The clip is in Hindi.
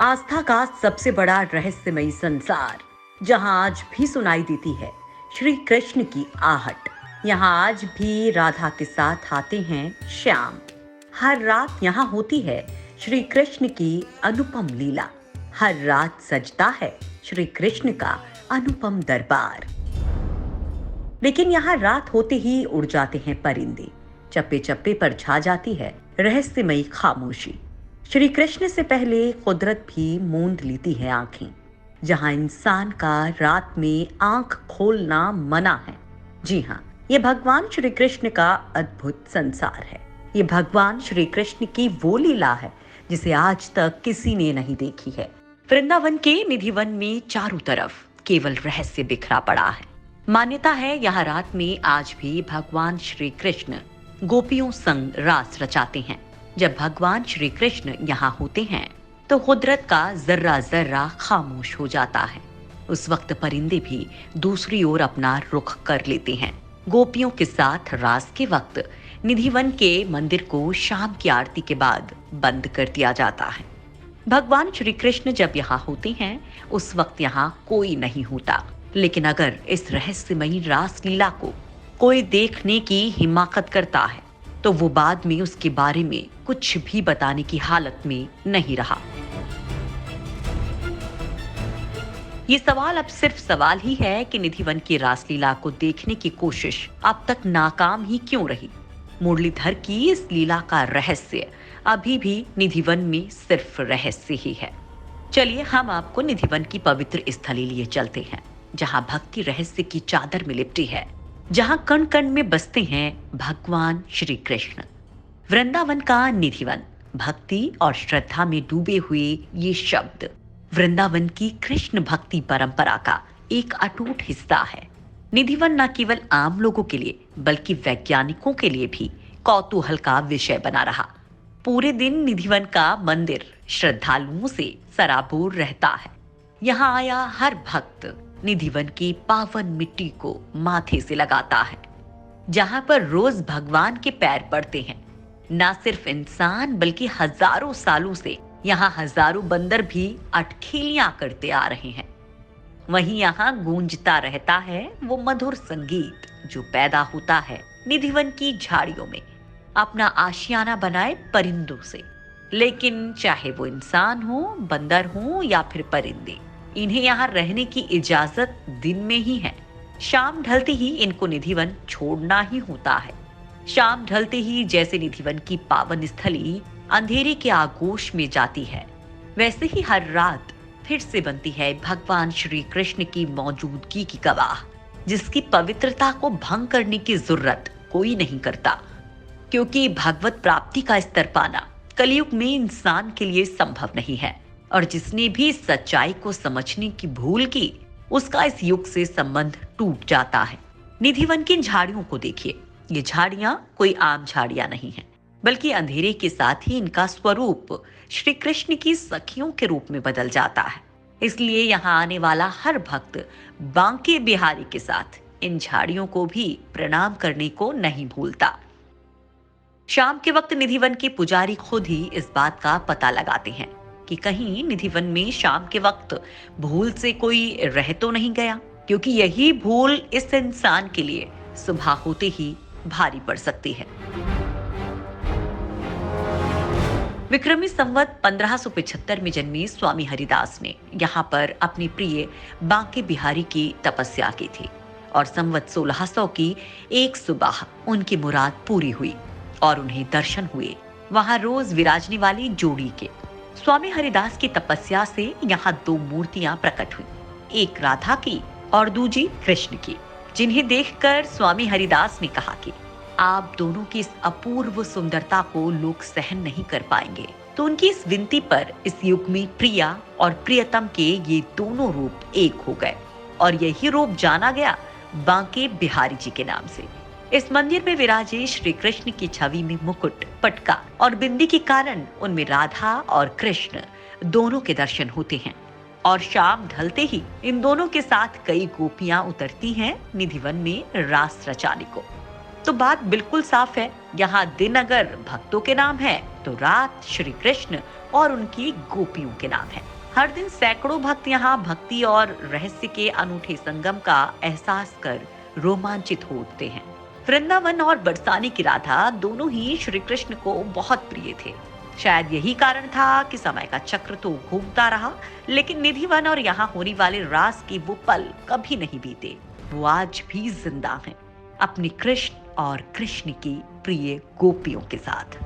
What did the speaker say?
आस्था का सबसे बड़ा रहस्यमयी संसार, जहां आज भी सुनाई देती है श्री कृष्ण की आहट। यहाँ आज भी राधा के साथ आते हैं श्याम। हर रात यहाँ होती है श्री कृष्ण की अनुपम लीला। हर रात सजता है श्री कृष्ण का अनुपम दरबार। लेकिन यहाँ रात होते ही उड़ जाते हैं परिंदे। चप्पे चप्पे पर छा जाती है रहस्यमयी खामोशी। श्री कृष्ण से पहले कुदरत भी मूंद लेती है आंखें। जहां इंसान का रात में आंख खोलना मना है। जी हाँ, ये भगवान श्री कृष्ण का अद्भुत संसार है। ये भगवान श्री कृष्ण की वो लीला है जिसे आज तक किसी ने नहीं देखी है। वृंदावन के निधिवन में चारों तरफ केवल रहस्य बिखरा पड़ा है। मान्यता है यहाँ रात में आज भी भगवान श्री कृष्ण गोपियों संग रास रचाते हैं। जब भगवान श्री कृष्ण यहाँ होते हैं तो कुदरत का जर्रा जर्रा खामोश हो जाता है। उस वक्त परिंदे भी दूसरी ओर अपना रुख कर लेते हैं। गोपियों के साथ रास के वक्त निधिवन के मंदिर को शाम की आरती के बाद बंद कर दिया जाता है। भगवान श्री कृष्ण जब यहाँ होते हैं उस वक्त यहाँ कोई नहीं होता। लेकिन अगर इस रहस्यमयी रास लीला को कोई देखने की हिम्मत करता है तो वो बाद में उसके बारे में कुछ भी बताने की हालत में नहीं रहा। ये सवाल अब सिर्फ सवाल ही है कि निधिवन की रासलीला को देखने की कोशिश अब तक नाकाम ही क्यों रही। मुरलीधर की इस लीला का रहस्य अभी भी निधिवन में सिर्फ रहस्य ही है। चलिए हम आपको निधिवन की पवित्र स्थली लिए चलते हैं, जहां भक्ति रहस्य की चादर में लिपटी है, जहां कण कण में बसते हैं भगवान श्री कृष्ण। वृंदावन का निधिवन, भक्ति और श्रद्धा में डूबे हुए ये शब्द वृंदावन की कृष्ण भक्ति परंपरा का एक अटूट हिस्सा है। निधिवन न केवल आम लोगों के लिए बल्कि वैज्ञानिकों के लिए भी कौतूहल का विषय बना रहा। पूरे दिन निधिवन का मंदिर श्रद्धालुओं से सराबोर रहता है। यहाँ आया हर भक्त निधिवन की पावन मिट्टी को माथे से लगाता है, जहां पर रोज भगवान के पैर पड़ते हैं। न सिर्फ इंसान बल्कि हजारों सालों से यहाँ हजारों बंदर भी अटखेलियां करते आ रहे हैं। वहीं यहाँ गूंजता रहता है वो मधुर संगीत जो पैदा होता है निधिवन की झाड़ियों में, अपना आशियाना बनाए परिंदों से। लेकिन चाहे वो इंसान हो, बंदर हो या फिर परिंदे, इन्हें यहाँ रहने की इजाजत दिन में ही है। शाम ढलते ही इनको निधिवन छोड़ना ही होता है। शाम ढलते ही जैसे निधिवन की पावन स्थली अंधेरे के आगोश में जाती है, वैसे ही हर रात फिर से बनती है भगवान श्री कृष्ण की मौजूदगी की गवाह, जिसकी पवित्रता को भंग करने की जरूरत कोई नहीं करता। क्योंकि भगवत प्राप्ति का स्तर पाना कलयुग में इंसान के लिए संभव नहीं है, और जिसने भी सच्चाई को समझने की भूल की उसका इस युग से संबंध टूट जाता है। निधिवन की झाड़ियों को देखिए। ये झाड़ियां कोई आम झाड़ियां नहीं हैं, बल्कि अंधेरे के साथ ही इनका स्वरूप श्री कृष्ण की सखियों के रूप में बदल जाता है। इसलिए यहाँ आने वाला हर भक्त बांके बिहारी के साथ इन झाड़ियों को भी प्रणाम करने को नहीं भूलता। शाम के वक्त निधिवन के पुजारी खुद ही इस बात का पता लगाते हैं कि कहीं निधिवन में शाम के वक्त भूल से कोई रह तो नहीं गया, क्योंकि यही भूल इस इंसान के लिए सुबह होते ही भारी पड़ सकती है। विक्रमी संवत 1575 में जन्मे स्वामी हरिदास ने यहाँ पर अपने प्रिय बांके बिहारी की तपस्या की थी, और संवत 1600 की एक सुबह उनकी मुराद पूरी हुई और उन्हें दर्शन हुए वहां रोज विराजने वाली जोड़ी के। स्वामी हरिदास की तपस्या से यहाँ दो मूर्तियां प्रकट हुई, एक राधा की और दूसरी कृष्ण की, जिन्हें देखकर स्वामी हरिदास ने कहा कि आप दोनों की इस अपूर्व सुंदरता को लोग सहन नहीं कर पाएंगे। तो उनकी इस विनती पर इस युग में प्रिया और प्रियतम के ये दोनों रूप एक हो गए, और यही रूप जाना गया बांके बिहारी जी के नाम से। इस मंदिर में विराजे श्री कृष्ण की छवि में मुकुट, पटका और बिंदी के कारण उनमें राधा और कृष्ण दोनों के दर्शन होते हैं। और शाम ढलते ही इन दोनों के साथ कई गोपियां उतरती हैं निधिवन में रास रचाने को। तो बात बिल्कुल साफ है, यहाँ दिन अगर भक्तों के नाम है तो रात श्री कृष्ण और उनकी गोपियों के नाम है। हर दिन सैकड़ों भक्त यहाँ भक्ति और रहस्य के अनूठे संगम का एहसास कर रोमांचित हो उठते हैं। वृंदावन और बरसाने की राधा दोनों ही श्री कृष्ण को बहुत प्रिय थे। शायद यही कारण था कि समय का चक्र तो घूमता रहा, लेकिन निधिवन और यहाँ होने वाले रास के वो पल कभी नहीं बीते। वो आज भी जिंदा हैं, अपने कृष्ण और कृष्ण की प्रिय गोपियों के साथ।